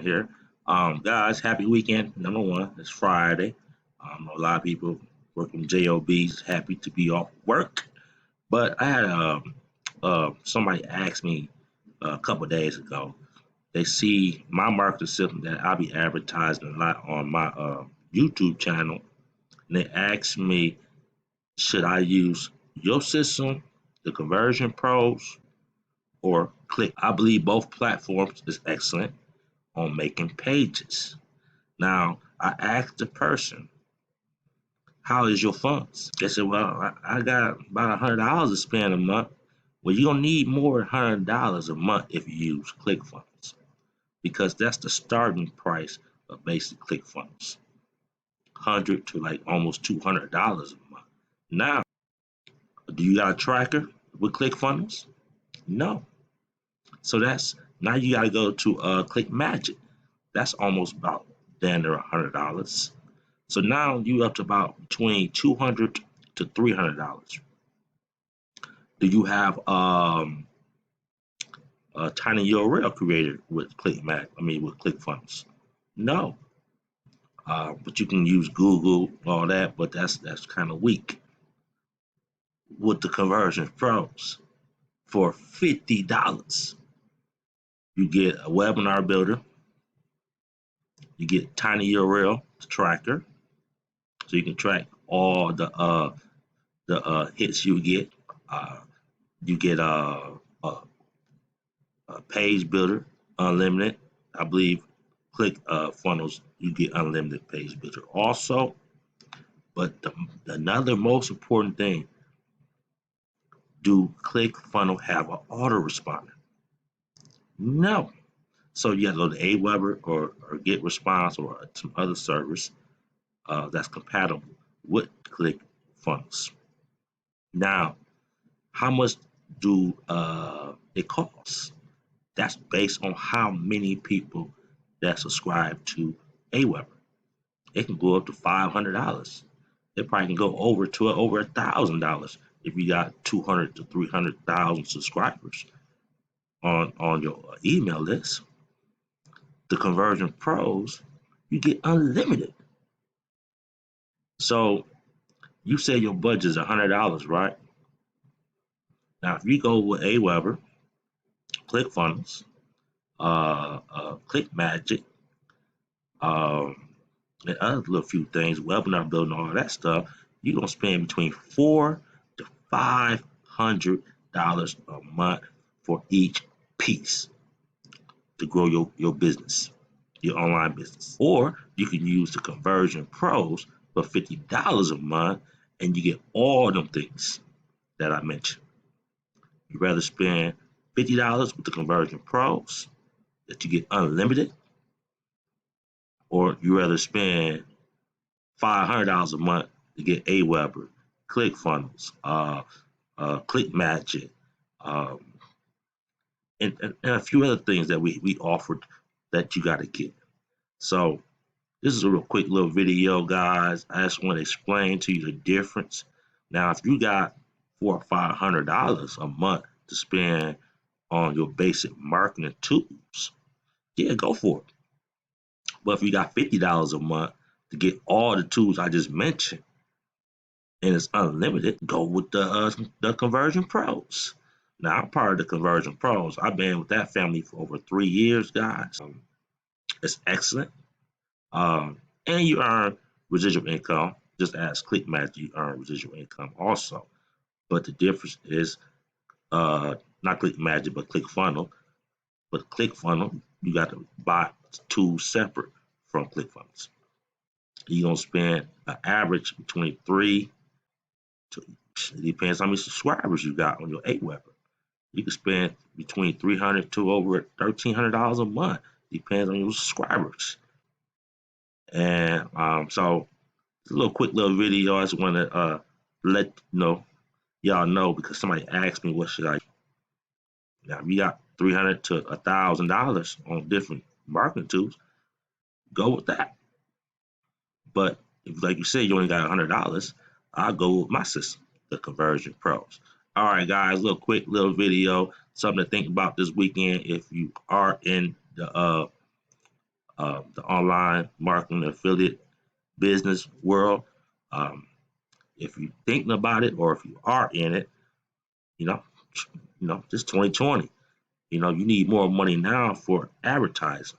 Clickfunnel here. Guys, happy weekend. Number one, it's Friday. A lot of people working jobs, happy to be off work. But I had somebody asked me a couple of days ago. They see my marketing system that I'll be advertising a lot on my YouTube channel, and they asked me, should I use your system, the Conversion Pros, or Click? I believe both platforms is excellent on making pages. Now, I asked the person, how is your funds? They said, well, I got about $100 to spend a month. Well, you're going to need more than $100 a month if you use Clickfunnels, because that's the starting price of basic Clickfunnels, 100 to like almost $200 a month. Now, do you got a tracker with Clickfunnels? No. So now you got to go to Click Magic. That's almost about damn near $100. So now you up to about between $200 to $300. Do you have a tiny URL creator with with Clickfunnels? No. But you can use Google, all that, but that's kind of weak. With the Conversion Pros, for $50, you get a webinar builder, you get tiny URL tracker, so you can track all the hits you get. You get a page builder, unlimited. I believe Funnels, you get unlimited page builder also. But another most important thing, do ClickFunnels have an autoresponder? No. So you have to go to Aweber or GetResponse or some other service that's compatible with ClickFunnels. Now, how much do it cost? That's based on how many people that subscribe to Aweber. It can go up to $500. It probably can go over $1,000 if you got 200 to 300,000 subscribers on your email list. The Conversion Pros, you get unlimited. So you say your budget is $100, right? Now, if you go with Aweber, ClickFunnels, ClickMagic, and other little few things, webinar building, all that stuff, you're gonna spend between $400 to $500 a month for each piece to grow your business, your online business. Or you can use the Conversion Pros for $50 a month, and you get all them things that I mentioned. You'd rather spend $50 with the Conversion Pros that you get unlimited, or you rather spend $500 a month to get Aweber, ClickFunnels, ClickMagic, and a few other things that we offered that you got to get. So this is a real quick little video, guys. I just want to explain to you the difference. Now, if you got $400 or $500 a month to spend on your basic marketing tools, yeah, go for it. But if you got $50 a month to get all the tools I just mentioned, and it's unlimited, go with the Conversion Pros. Now, I'm part of the Conversion Pros. I've been with that family for over 3 years, guys. It's excellent. And you earn residual income. Just as ClickMagic, you earn residual income also. But the difference is not ClickMagic, but ClickFunnel. But ClickFunnel, you got to buy tools separate from ClickFunnels. You're going to spend an average between 3 to, it depends how many subscribers you got on your Aweber. You can spend between $300 to over $1,300 a month. Depends on your subscribers. And so it's a little quick little video. I just want to let y'all know, because somebody asked me what should I do. Now, if you got $300 to $1,000 on different marketing tools, go with that. But if, like you said, you only got $100, I'll go with my system, the Conversion Pros. All right, guys, quick little video, something to think about this weekend if you are in the the online marketing affiliate business world. Um, if you're thinking about it or if you are in it, you know, just 2020. You need more money now for advertising,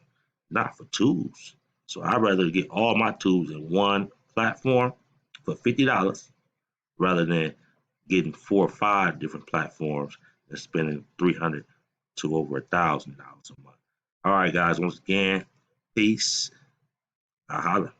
not for tools. So I'd rather get all my tools in one platform for $50 rather than getting 4 or 5 different platforms and spending 300 to over $1,000 a month. All right, guys. Once again, peace. I holla.